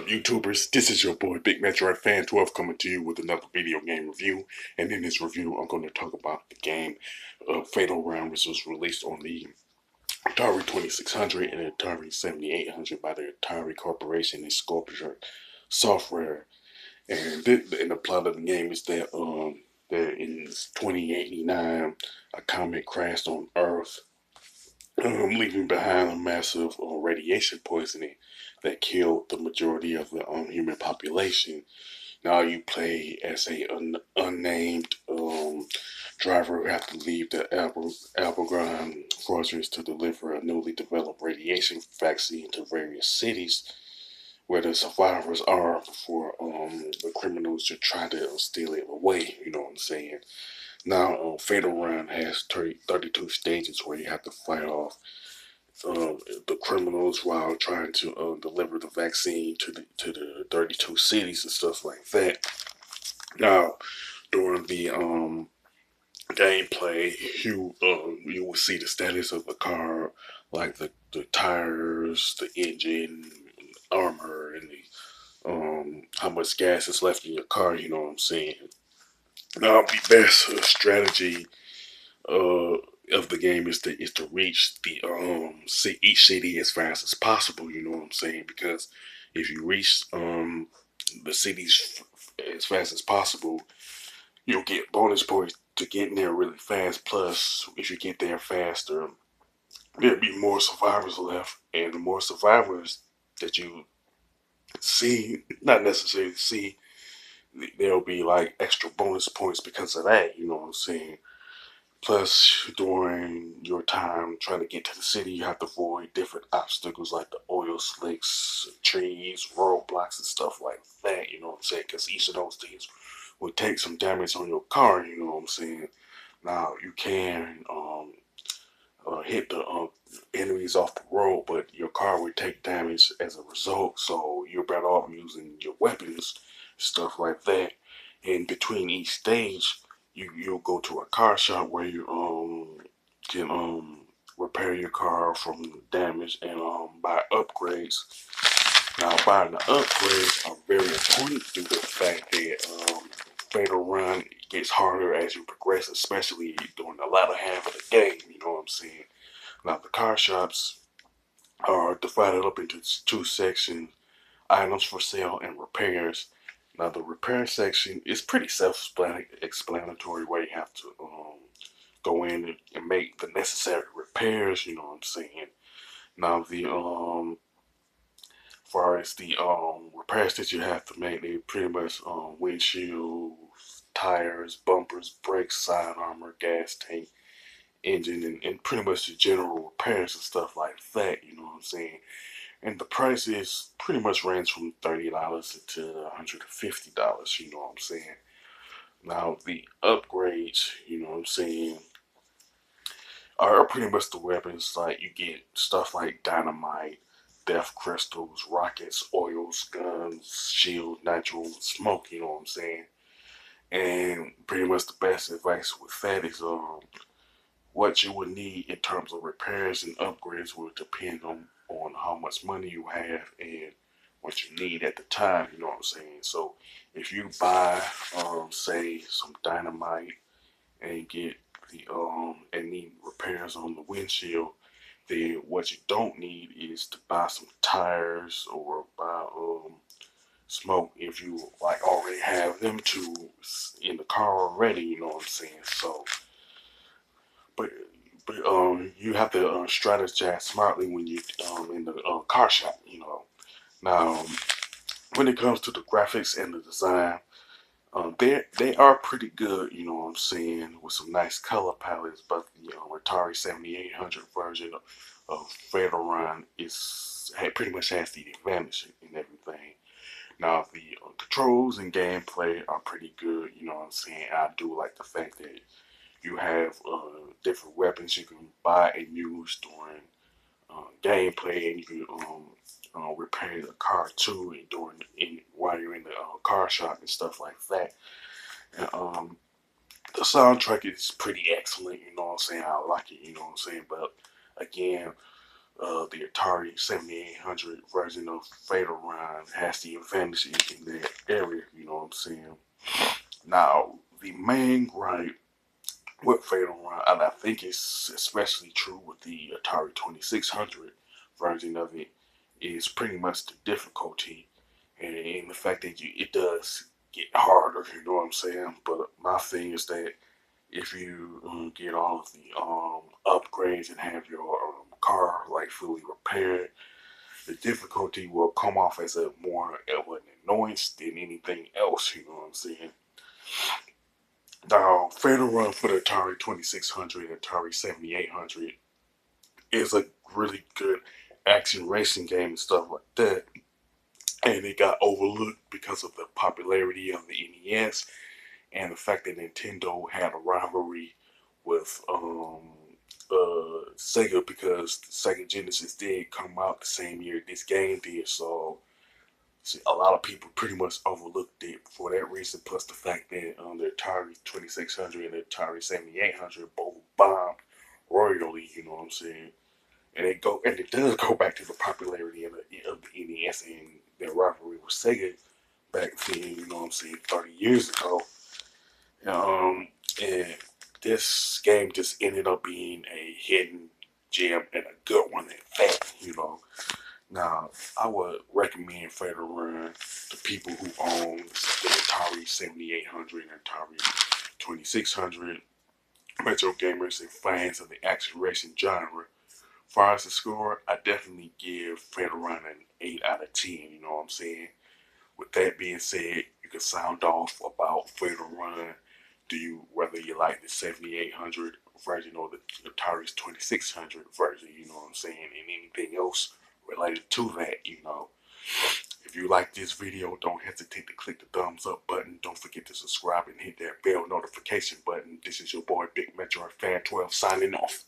up, YouTubers? This is your boy Big Metroid Fan 12 coming to you with another video game review. And in this review, I'm going to talk about the game Fatal Round, which was released on the Atari 2600 and Atari 7800 by the Atari Corporation and Sculpture Software. And the plot of the game is that in 2089, a comet crashed on Earth, leaving behind a massive radiation poisoning that killed the majority of the human population. Now you play as a unnamed driver who have to leave the Albagon fortress to deliver a newly developed radiation vaccine to various cities where the survivors are before the criminals to try to steal it away. You know what I'm saying? Now, Fatal Run has 32 stages where you have to fight off the criminals while trying to deliver the vaccine to the 32 cities and stuff like that. Now, during the gameplay, you will see the status of the car, like the tires, the engine, armor, and the how much gas is left in your car. You know what I'm saying? Now, the best strategy uh of the game is to reach the each city as fast as possible. You know what I'm saying? Because if you reach the cities as fast as possible, you'll get bonus points to getting there really fast. Plus, if you get there faster, there'll be more survivors left, and the more survivors that you see, not necessarily see, there'll be like extra bonus points because of that. You know what I'm saying? Plus, during your time trying to get to the city, you have to avoid different obstacles like the oil slicks, trees, roadblocks, and stuff like that. You know what I'm saying? Because each of those things will take some damage on your car. You know what I'm saying? Now, you can hit the enemies off the road, but your car would take damage as a result. So you're better off using your weapons, stuff like that. And between each stage, you'll go to a car shop where you can repair your car from damage and buy upgrades. Now, buying the upgrades are very important due to the fact that Fatal Run gets harder as you progress, especially during the latter half of the game. You know what I'm saying? Now, the car shops are divided up into two sections: items for sale and repairs. Now, the repair section is pretty self-explanatory, where you have to go in and make the necessary repairs. You know what I'm saying? Now, the far as the repairs that you have to make, they pretty much windshield, tires, bumpers, brakes, side armor, gas tank, engine, and pretty much the general repairs and stuff like that. You know what I'm saying? And the prices pretty much range from $30 to $150. You know what I'm saying? Now the upgrades, you know what I'm saying, are pretty much the weapons. Like you get stuff like dynamite, death crystals, rockets, oils, guns, shield, nitro, smoke. You know what I'm saying? And pretty much the best advice with that is what you would need in terms of repairs and upgrades will depend on how much money you have and what you need at the time. You know what I'm saying? So if you buy, say, some dynamite and get the and need repairs on the windshield, then what you don't need is to buy some tires or buy smoke if you like already have them two in the car already. You know what I'm saying? So, but you have to strategize smartly when you in the car shop. You know. Now, when it comes to the graphics and the design, they are pretty good. You know what I'm saying, with some nice color palettes. But the Atari 7800 version of Fatal Run pretty much has the advantage in everything. Now the controls and gameplay are pretty good. You know what I'm saying. I do like the fact that you have different weapons you can buy and use during gameplay, and you can repair the car too, and while you're in the car shop and stuff like that. And the soundtrack is pretty excellent. You know what I'm saying. I like it. You know what I'm saying. But again, the Atari 7800 version of Fatal Run has the advantage in that area, you know what I'm saying? Now, the main gripe with Fatal Run, and I think it's especially true with the Atari 2600 version of it, is pretty much the difficulty and the fact that it does get harder, you know what I'm saying? But my thing is that if you get all of the upgrades and have your car like fully repaired, the difficulty will come off as a more of an annoyance than anything else. You know what I'm saying? Now, Fatal Run for the Atari 2600 and Atari 7800 is a really good action racing game and stuff like that. And it got overlooked because of the popularity of the NES and the fact that Nintendo had a rivalry with Sega because Sega Genesis did come out the same year this game did. So see, a lot of people pretty much overlooked it for that reason. Plus the fact that the Atari 2600 and the Atari 7800 both bombed royally. You know what I'm saying? And it does go back to the popularity of the NES and their rivalry with Sega back then. You know what I'm saying? 30 years ago. Um, and this game just ended up being a hidden gem and a good one at that, you know. Now, I would recommend Fatal Run to people who own the Atari 7800 and Atari 2600, retro gamers and fans of the action racing genre. As far as the score, I definitely give Fatal Run an 8 out of 10, you know what I'm saying? With that being said, you can sound off about Fatal Run. Do you whether you like the 7800 version or the Atari's 2600 version? You know what I'm saying, and anything else related to that. You know, if you like this video, don't hesitate to click the thumbs up button. Don't forget to subscribe and hit that bell notification button. This is your boy Big Metro Fan 12 signing off.